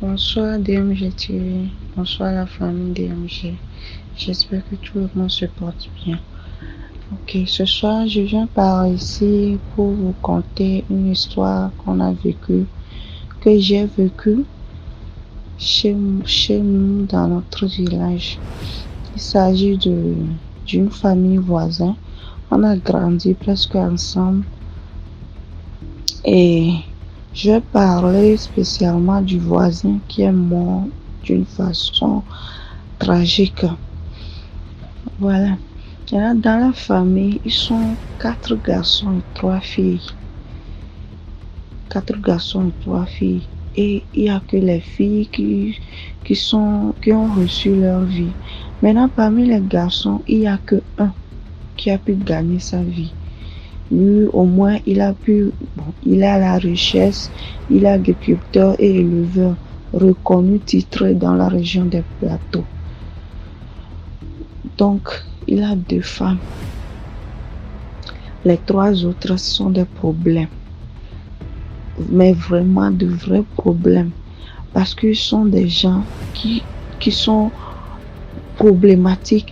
Bonsoir DMG TV, bonsoir la famille DMG. J'espère que tout le monde se porte bien. Ok, ce soir je viens par ici pour vous conter une histoire que j'ai vécue chez nous dans notre village. Il s'agit d'une famille voisine. On a grandi presque ensemble et je vais parler spécialement du voisin qui est mort d'une façon tragique. Voilà. Dans la famille, ils sont 4 garçons et 3 filles. 4 garçons et 3 filles. Et il n'y a que les filles qui ont reçu leur vie. Maintenant, parmi les garçons, il n'y a que un qui a pu gagner sa vie. Lui, au moins, il est à la richesse, il est agriculteur et éleveur, reconnu, titré dans la région des Plateaux. Donc, il a 2 femmes. Les 3 autres sont des problèmes. Mais vraiment de vrais problèmes. Parce qu'ils sont des gens qui sont problématiques.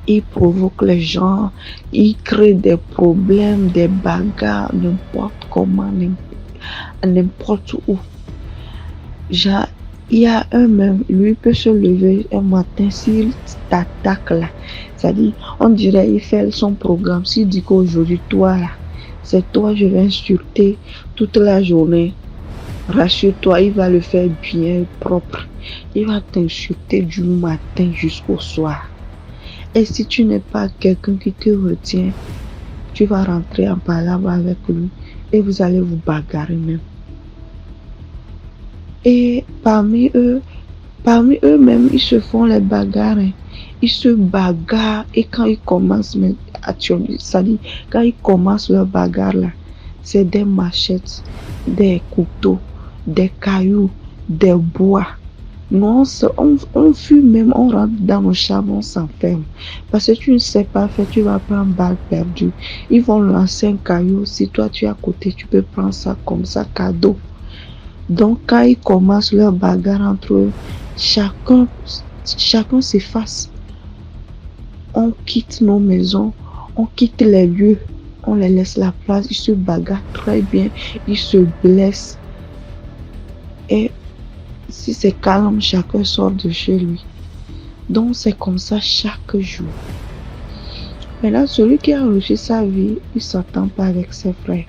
Ils provoquent les gens. Ils créent des problèmes, des bagarres, n'importe comment, n'importe où. Genre, il y a un même, lui peut se lever un matin, s'il t'attaque là, c'est-à-dire, on dirait, il fait son programme, s'il dit qu'aujourd'hui, toi là, c'est toi, je vais insulter toute la journée, rassure-toi, il va le faire bien propre, il va t'insulter du matin jusqu'au soir. Et si tu n'es pas quelqu'un qui te retient, tu vas rentrer en palabre avec lui et vous allez vous bagarrer même. Et parmi eux-mêmes, ils se font les bagarres. Ils se bagarrent et quand ils commencent quand ils commencent leur bagarre là, c'est des machettes, des couteaux, des cailloux, des bois. Non, on fume même, on rentre dans nos charbons, on s'enferme. Parce que tu ne sais pas faire, tu vas prendre balle perdue. Ils vont lancer un caillou. Si toi tu es à côté, tu peux prendre ça comme ça, cadeau. Donc, quand ils commencent leur bagarre entre eux, chacun s'efface. On quitte nos maisons, on quitte les lieux, on les laisse la place. Ils se bagarrent très bien, ils se blessent. Et si c'est calme, chacun sort de chez lui. Donc, c'est comme ça chaque jour. Maintenant, celui qui a reçu sa vie, il ne s'entend pas avec ses frères.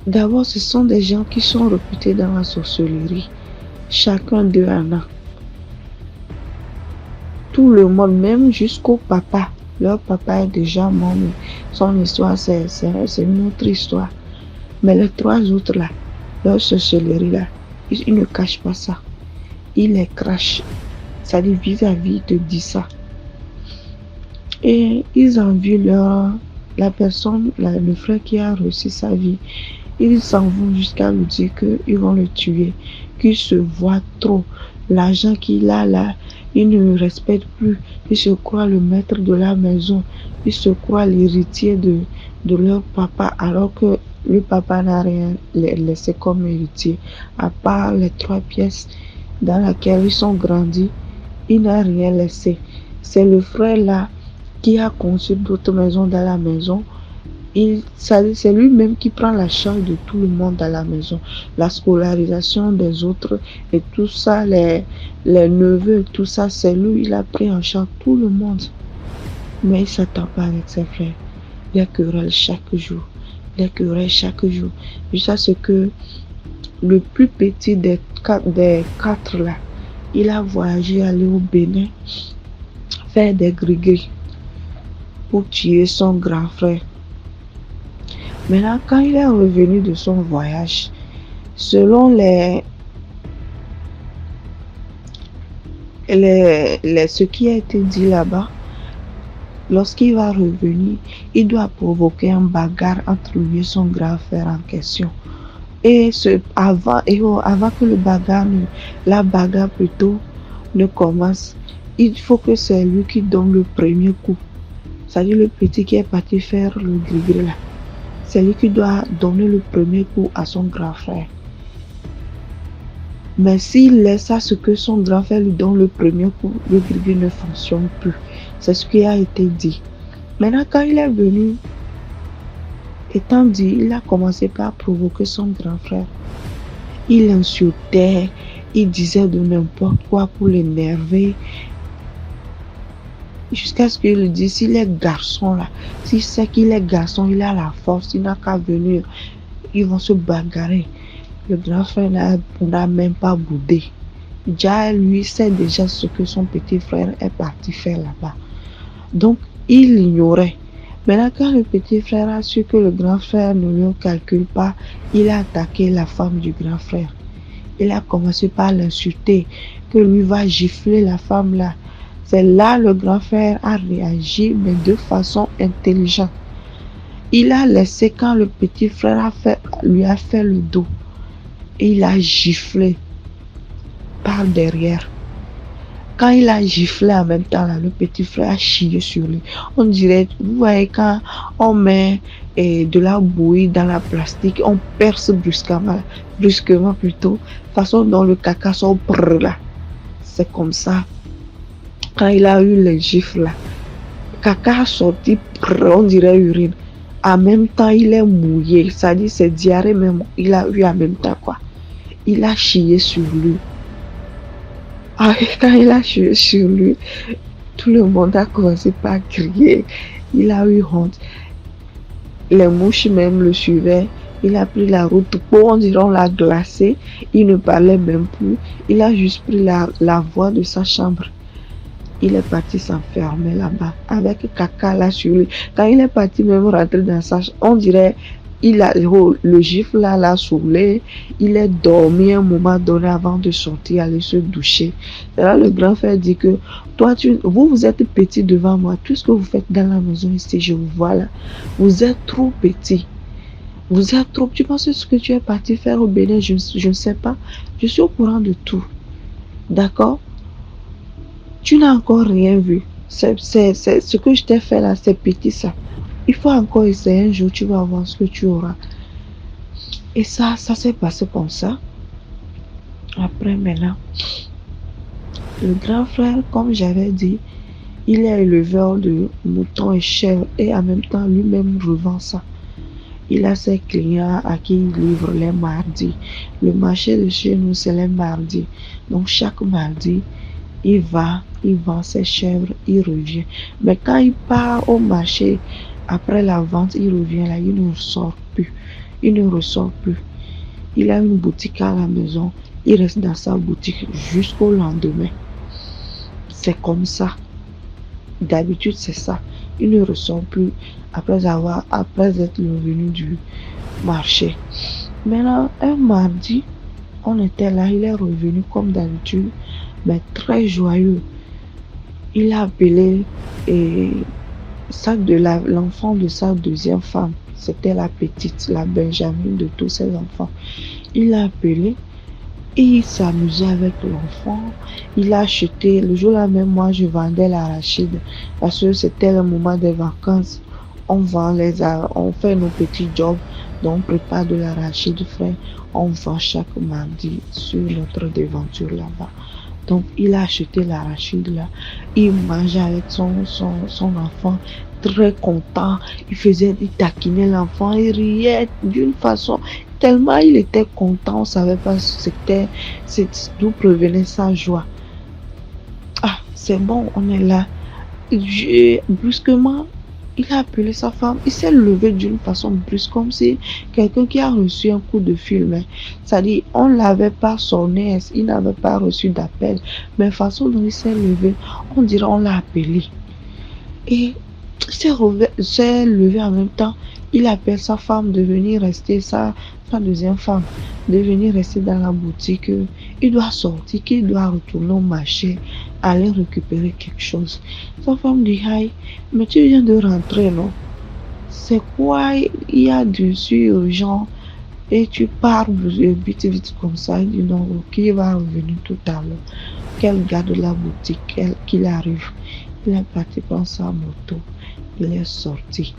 D'abord, ce sont des gens qui sont réputés dans la sorcellerie. Chacun d'eux en a. Tout le monde, même jusqu'au papa. Leur papa est déjà mort, mais son histoire, c'est une autre histoire. Mais les 3 autres là, leur sorcellerie là, ils ne cachent pas ça. Ils les crachent. Ça dit vis-à-vis de dit ça. Et ils envient la personne, le frère qui a reçu sa vie. Ils s'en vont jusqu'à lui dire qu'ils vont le tuer, qu'il se voit trop. L'argent qu'il a là, il ne le respecte plus. Il se croit le maître de la maison. Il se croit l'héritier de leur papa, alors que le papa n'a rien laissé comme héritier, à part les 3 pièces dans lesquelles ils sont grandis. Il n'a rien laissé. C'est le frère là qui a conçu d'autres maisons dans la maison. C'est lui-même qui prend la charge de tout le monde à la maison, la scolarisation des autres et tout ça, les neveux, tout ça, c'est lui, il a pris en charge tout le monde. Mais il ne s'attend pas avec ses frères. Il y a querelle chaque jour, jusqu'à ce que le plus petit des 4 là, il a voyagé aller au Bénin faire des gris-gris pour tuer son grand frère. Maintenant, quand il est revenu de son voyage, selon ce qui a été dit là-bas, lorsqu'il va revenir, il doit provoquer un bagarre entre lui et son grand frère en question. Et avant que la bagarre plutôt ne commence, il faut que c'est lui qui donne le premier coup. C'est-à-dire le petit qui est parti faire le gris-gris là. c'est lui qui doit donner le premier coup à son grand frère. Mais s'il laisse à ce que son grand frère lui donne le premier coup, le grille ne fonctionne plus. C'est ce qui a été dit. Maintenant, quand il est venu, étant dit, il a commencé par provoquer son grand frère. Il insultait, il disait de n'importe quoi pour l'énerver. Jusqu'à ce qu'il lui dise, s'il est garçon là, s'il sait qu'il est garçon, il a la force, il n'a qu'à venir, ils vont se bagarrer. Le grand frère n'a même pas boudé. Déjà, lui sait déjà ce que son petit frère est parti faire là-bas. Donc, il l'ignorait. Maintenant, quand le petit frère a su que le grand frère ne le calcule pas, il a attaqué la femme du grand frère. Il a commencé par l'insulter, que lui va gifler la femme là. C'est là le grand frère a réagi, mais de façon intelligente. Il a laissé quand le petit frère lui a fait le dos. Et il a giflé par derrière. Quand il a giflé en même temps, là, le petit frère a chié sur lui. On dirait, vous voyez, quand on met de la bouillie dans la plastique, on perce brusquement plutôt, façon dont le caca sort là. C'est comme ça. Quand il a eu les gifles là, le caca a sorti, on dirait urine. En même temps, il est mouillé. Ça dit, c'est diarrhée même. Il a eu en même temps quoi. Il a chié sur lui. Ah, quand il a chié sur lui, tout le monde a commencé par crier. Il a eu honte. Les mouches même le suivaient. Il a pris la route pour, on dirait, on l'a glacé. Il ne parlait même plus. Il a juste pris la voie de sa chambre. Il est parti s'enfermer là-bas avec caca là sur lui. Quand il est parti même rentrer dans sa chambre, on dirait le gifle là l'a saoulé. Il est dormi un moment donné avant de sortir, aller se doucher. Et là, le grand frère dit que toi, vous êtes petit devant moi. Tout ce que vous faites dans la maison ici, je vous vois là. Vous êtes trop petit. Vous êtes trop. Tu penses ce que tu es parti faire au Bénin? Je ne sais pas. Je suis au courant de tout. D'accord? Tu n'as encore rien vu. C'est ce que je t'ai fait là, c'est petit ça. Il faut encore essayer un jour, tu vas voir ce que tu auras. Et ça s'est passé comme ça. Après, maintenant, le grand frère, comme j'avais dit, il est éleveur de moutons et chèvres et en même temps lui-même revend ça. Il a ses clients à qui il livre les mardis. Le marché de chez nous, c'est les mardis. Donc chaque mardi, il vend ses chèvres, il revient. Mais quand il part au marché, après la vente, il revient là, il ne ressort plus. Il ne ressort plus. Il a une boutique à la maison, il reste dans sa boutique jusqu'au lendemain. C'est comme ça. D'habitude, c'est ça. Il ne ressort plus après être revenu du marché. Maintenant, un mardi, on était là, il est revenu comme d'habitude, mais très joyeux. Il a appelé l'enfant de sa deuxième femme. C'était la petite, la Benjamin de tous ses enfants. Il a appelé et il s'amusait avec l'enfant. Il a acheté, le jour-là même, moi je vendais l'arachide parce que c'était le moment des vacances. On fait nos petits jobs, donc on prépare de l'arachide frais. On vend chaque mardi sur notre devanture là-bas. Donc, il a acheté l'arachide là. Il mangeait avec son enfant, très content. Il taquinait l'enfant, il riait d'une façon. Tellement il était content, on ne savait pas d'où provenait sa joie. Ah, c'est bon, on est là. Brusquement, il a appelé sa femme. Il s'est levé d'une façon brusque, comme si quelqu'un qui a reçu un coup de fil. C'est-à-dire, on ne l'avait pas sonné, il n'avait pas reçu d'appel. Mais la façon dont il s'est levé, on dirait on l'a appelé. Et il s'est levé en même temps. Il appelle sa femme de venir rester, sa deuxième femme, de venir rester dans la boutique. Il doit sortir, qu'il doit retourner au marché, aller récupérer quelque chose. Sa femme dit, aïe, mais tu viens de rentrer, non? C'est quoi? Il y a dessus urgent et tu pars vite comme ça. Il dit, non, qui va revenir tout à l'heure? Quel gars de la boutique qu'il arrive? Il est parti prendre sa moto. Il est sorti.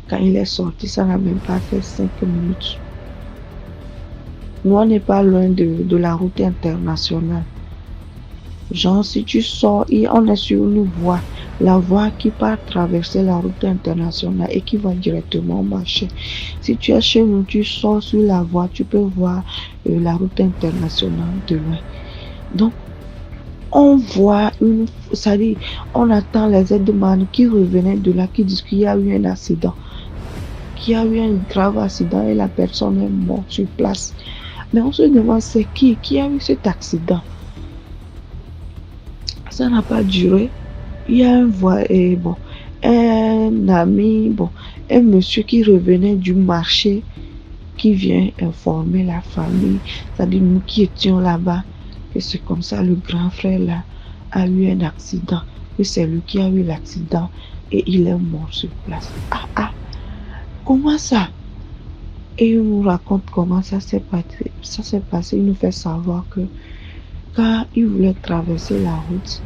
Quand il est sorti, ça n'a même pas fait 5 minutes. Nous, on n'est pas loin de la route internationale. Genre, si tu sors, on est sur une voie, la voie qui part traverser la route internationale et qui va directement au marché. Si tu es chez nous, tu sors sur la voie, tu peux voir la route internationale de loin. Donc, on voit c'est-à-dire, on attend les aides-man qui revenaient de là, qui disent qu'il y a eu un accident, qu'il y a eu un grave accident et la personne est morte sur place. Mais on se demande c'est qui a eu cet accident. Ça n'a pas duré. Il y a un ami, un monsieur qui revenait du marché, qui vient informer la famille, c'est-à-dire nous qui étions là-bas, que c'est comme ça, le grand frère là a eu un accident, que c'est lui qui a eu l'accident et il est mort sur place. Comment ça? Et il nous raconte comment ça s'est passé. Il nous fait savoir que quand il voulait traverser la route,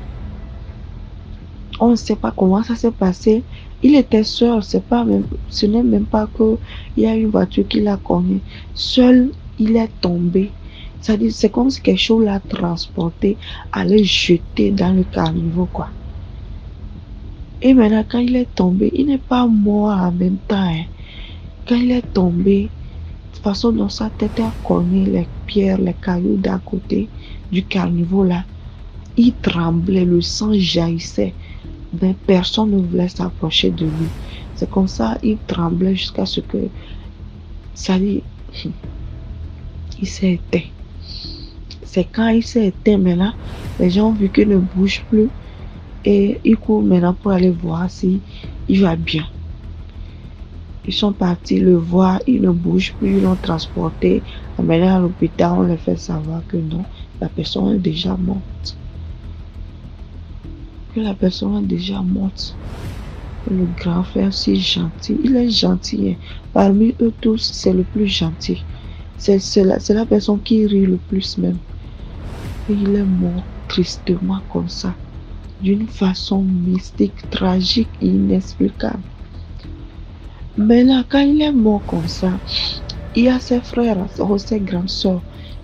on ne sait pas comment ça s'est passé. Il était seul, ce n'est même pas qu'il y a une voiture qui l'a cogné. Seul, il est tombé. C'est-à-dire, c'est comme si quelque chose l'a transporté, allait jeter dans le caniveau, quoi. Et maintenant, quand il est tombé, il n'est pas mort en même temps. Hein. Quand il est tombé, de toute façon, dans sa tête, il a cogné les pierres, les cailloux d'à côté du caniveau, là. Il tremblait, le sang jaillissait. Mais personne ne voulait s'approcher de lui. C'est comme ça, il tremblait jusqu'à ce que ça lui... Il s'est éteint. C'est quand il s'est éteint maintenant, les gens ont vu qu'il ne bouge plus et ils courent maintenant pour aller voir si il va bien. Ils sont partis le voir, il ne bouge plus, ils l'ont transporté, amené à l'hôpital, on leur fait savoir que non, la personne est déjà morte. Que la personne est déjà morte. Le grand frère si gentil, il est gentil. Hein. Parmi eux tous, c'est le plus gentil. C'est la personne qui rit le plus même. Et il est mort tristement comme ça, d'une façon mystique, tragique et inexplicable. Maintenant, quand il est mort comme ça, il y a ses frères, ses grandes soeurs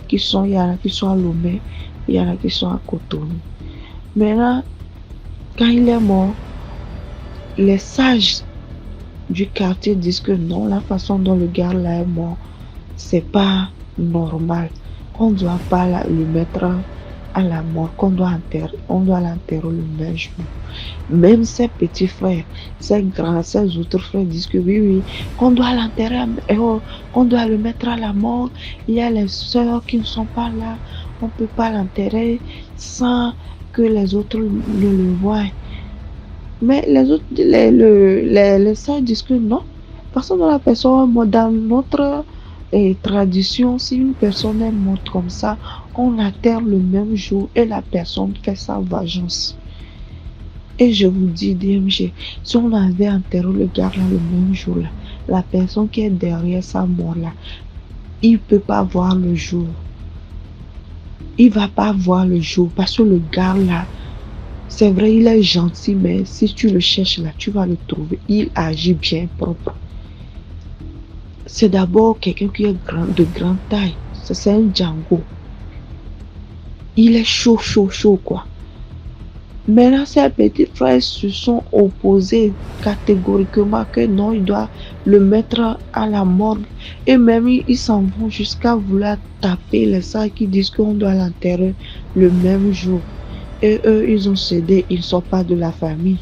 il y en a qui sont à Lomé, il y en a qui sont à Cotonou. Maintenant, quand il est mort, les sages du quartier disent que non, la façon dont le gars là est mort, c'est pas normal. On ne doit pas le mettre à la mort, on doit l'enterrer le même jour. Même ses petits frères, ses autres frères disent que oui, qu'on doit l'enterrer, on doit le mettre à la mort. Il y a les soeurs qui ne sont pas là, on ne peut pas l'enterrer sans que les autres ne le voient. Mais les autres, les soeurs disent que non, parce que dans la personne, dans notre tradition, si une personne est morte comme ça, on enterre le même jour et la personne fait sa vengeance. Et je vous dis, DMG, si on avait enterré le gars là le même jour, là, la personne qui est derrière sa mort là, il ne peut pas voir le jour. Il ne va pas voir le jour parce que le gars là, c'est vrai, il est gentil, mais si tu le cherches là, tu vas le trouver. Il agit bien propre. C'est d'abord quelqu'un qui est de grande taille. C'est un Django. Il est chaud, quoi. Maintenant, ses petits frères se sont opposés catégoriquement que non, il doit le mettre à la morgue. Et même, ils s'en vont jusqu'à vouloir taper les sages qui disent qu'on doit l'enterrer le même jour. Et eux, ils ont cédé, ils ne sont pas de la famille.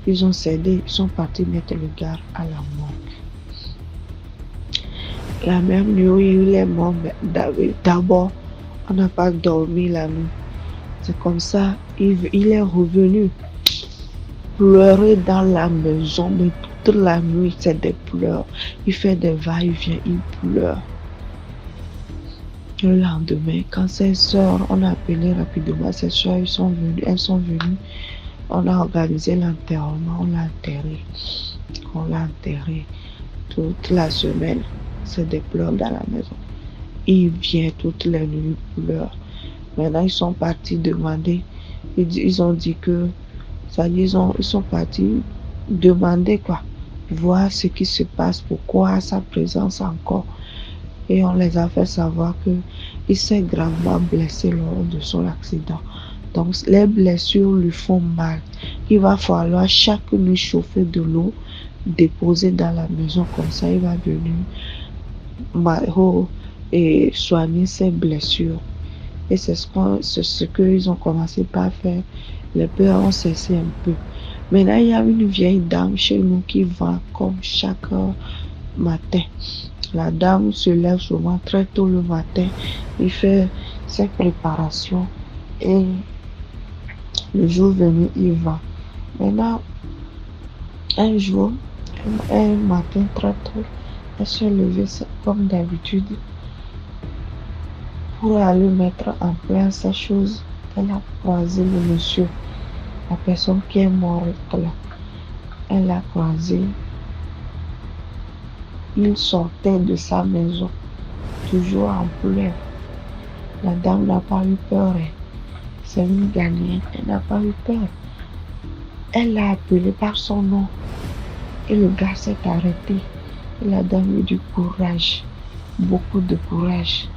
Ils ont cédé, ils sont partis mettre le gars à la morgue. La même nuit où il est mort, d'abord, on n'a pas dormi la nuit. C'est comme ça, il est revenu pleurer dans la maison, mais toute la nuit, c'est des pleurs. Il fait des va-et-vient, il pleure. Le lendemain, quand ses soeurs, on a appelé rapidement, ses soeurs, elles sont venues. On a organisé l'enterrement, on l'a enterré toute la semaine. C'est des pleurs dans la maison. Il vient toutes les nuits, il pleure. Maintenant, ils sont partis demander. Ils ont dit que, ça, ils sont partis demander quoi. voir ce qui se passe, pourquoi sa présence encore. Et on les a fait savoir qu'il s'est gravement blessé lors de son accident. Donc les blessures lui font mal. Il va falloir chaque nuit chauffer de l'eau, déposer dans la maison, comme ça il va venir et soigner ses blessures. Et c'est ce qu'ils ont commencé par faire. Les peurs ont cessé un peu. Maintenant, il y a une vieille dame chez nous qui vend comme chaque matin. La dame se lève souvent très tôt le matin. Il fait ses préparations et le jour venu, il va. Maintenant, un jour, un matin très tôt, elle s'est levée comme d'habitude pour aller mettre en place sa chose. Elle a croisé le monsieur, la personne qui est morte là. Elle l'a croisé. Il sortait de sa maison, toujours en pleurs. La dame n'a pas eu peur. C'est une Ghanéenne. Elle n'a pas eu peur. Elle l'a appelé par son nom. Et le gars s'est arrêté. Et la dame lui dit courage. Beaucoup de courage.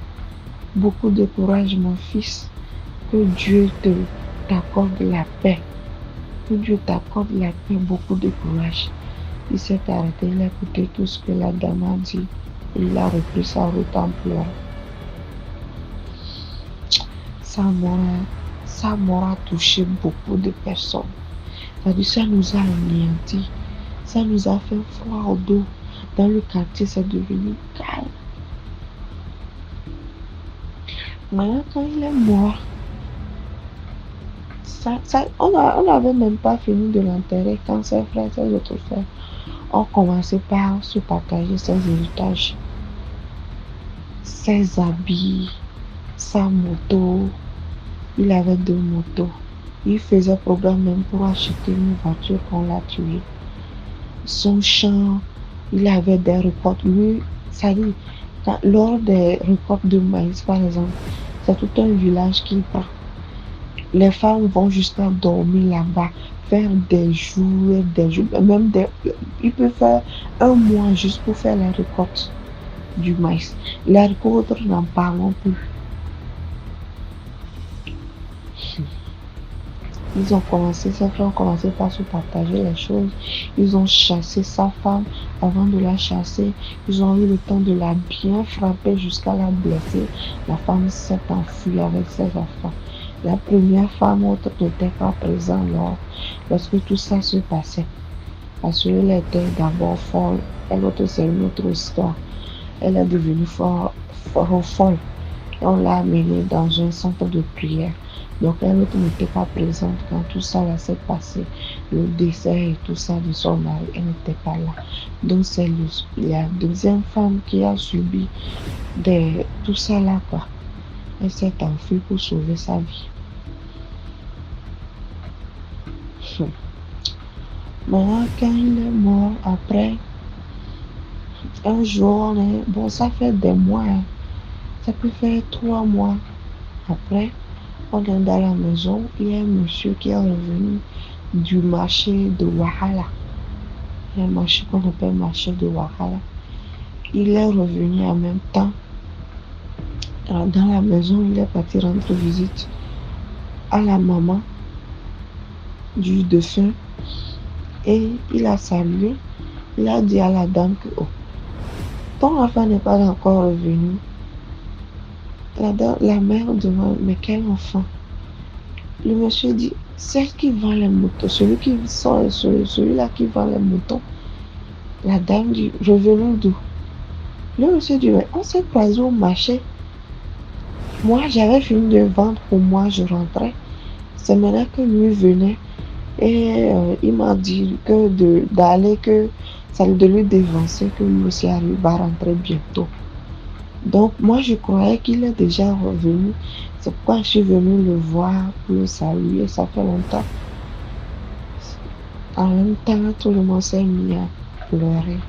Beaucoup de courage, mon fils. Que Dieu t'accorde la paix. Que Dieu t'accorde la paix, beaucoup de courage. Il s'est arrêté, il a écouté tout ce que la dame a dit. Et il a repris sa route en pleurant. Sa mort a touché beaucoup de personnes. C'est-à-dire, ça nous a anéantis. Ça nous a fait froid au dos. Dans le quartier, c'est devenu calme. Maintenant, quand il est mort, on n'avait même pas fini de l'enterrer quand ses frères, ses autres frères ont commencé par se partager ses héritages, ses habits, sa moto. Il avait 2 motos. Il faisait programme même pour acheter une voiture qu'on l'a tuée. Son champ, il avait des récoltes. Lui, ça dit, lors des récoltes de maïs, par exemple, c'est tout un village qu'il part. Les femmes vont jusqu'à dormir là-bas, faire des jours, même ils peuvent faire un mois juste pour faire la récolte du maïs. La récolte, n'en parlons plus. Ses frères ont commencé par se partager les choses. Ils ont chassé sa femme. Avant de la chasser, ils ont eu le temps de la bien frapper jusqu'à la blesser. La femme s'est enfuie avec ses enfants. La première femme autre n'était pas présente lorsque tout ça se passait. Parce qu'elle était d'abord folle. Et l'autre, c'est une autre histoire. Elle est devenue folle. Et on l'a amenée dans un centre de prière. Donc, elle n'était pas présente quand tout ça s'est passé. Le décès et tout ça de son mari, elle n'était pas là. Donc, c'est la deuxième femme qui a subi tout ça là, quoi. Elle s'est enfuie pour sauver sa vie. Maintenant, quand il est mort, après, un jour, ça fait des mois. Ça peut faire 3 mois. Après, on est dans la maison, il y a un monsieur qui est revenu du marché de Wahala. Il y a un marché qu'on appelle marché de Wahala. Il est revenu en même temps. Alors, dans la maison, il est parti rendre visite à la maman du défunt. Et il a salué. Il a dit à la dame que ton enfant n'est pas encore revenu. La mère demande, mais quel enfant? Le monsieur dit, celle qui vend les moutons, celui-là qui vend les moutons. La dame dit, revenu d'où? Le monsieur dit, mais on s'est croisé au marché. Moi, j'avais fini de vendre pour moi, je rentrais. C'est maintenant que lui venait et il m'a dit de lui dévancer, que lui aussi va rentrer bientôt. Donc, moi, je croyais qu'il est déjà revenu. C'est pourquoi je suis venue le voir pour le saluer. Ça fait longtemps. En même temps, tout le monde s'est mis à pleurer.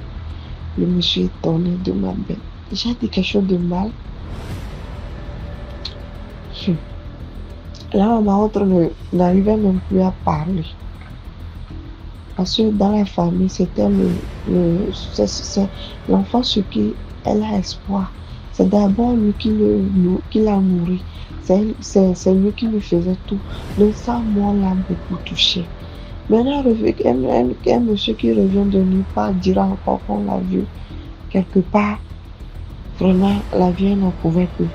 Le monsieur est étonné de ma bête. J'ai dit quelque chose de mal. La maman autre n'arrivait même plus à parler. Parce que dans la famille, c'était l'enfant sur qui elle a espoir. C'est d'abord lui qui l'a nourri. C'est lui qui lui faisait tout. Donc ça, moi, l'a beaucoup touché. Maintenant, un monsieur qui revient de nulle part dira encore qu'on l'a vu quelque part. Vraiment, la vie n'en pouvait plus.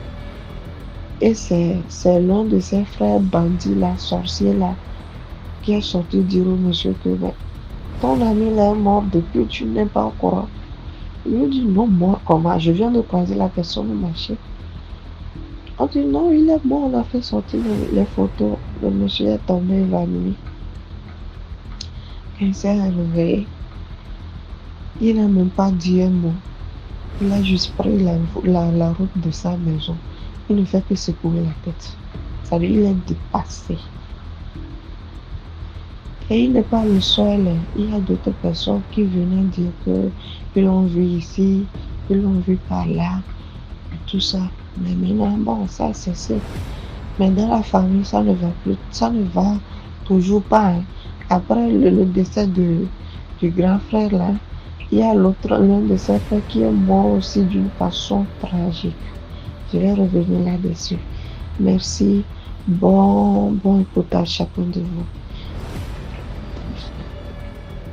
Et c'est l'un de ses frères bandits là, sorciers là, qui est sorti dire au monsieur que ben, ton ami là est mort depuis, tu n'es pas au courant. Il lui dit non, mort comment? Je viens de croiser la personne au marché. On dit non, il est mort, on a fait sortir les photos. Le monsieur est tombé évanoui. Quand il s'est réveillé, il n'a même pas dit un mot. Il a juste pris la route de sa maison. Il ne fait que secouer la tête. Ça veut dire qu'il est dépassé. Et il n'est pas le seul. Il y a d'autres personnes qui venaient dire qu'ils l'ont vu ici, qu'ils l'ont vu par là, et tout ça. Mais maintenant, bon, ça c'est ça. Mais dans la famille, ça ne va plus, ça ne va toujours pas. Hein. Après le décès du grand frère là, il y a l'un de ses frères qui est mort aussi d'une façon tragique. Je vais revenir là-dessus. Merci. Bon écoute à chacun de vous.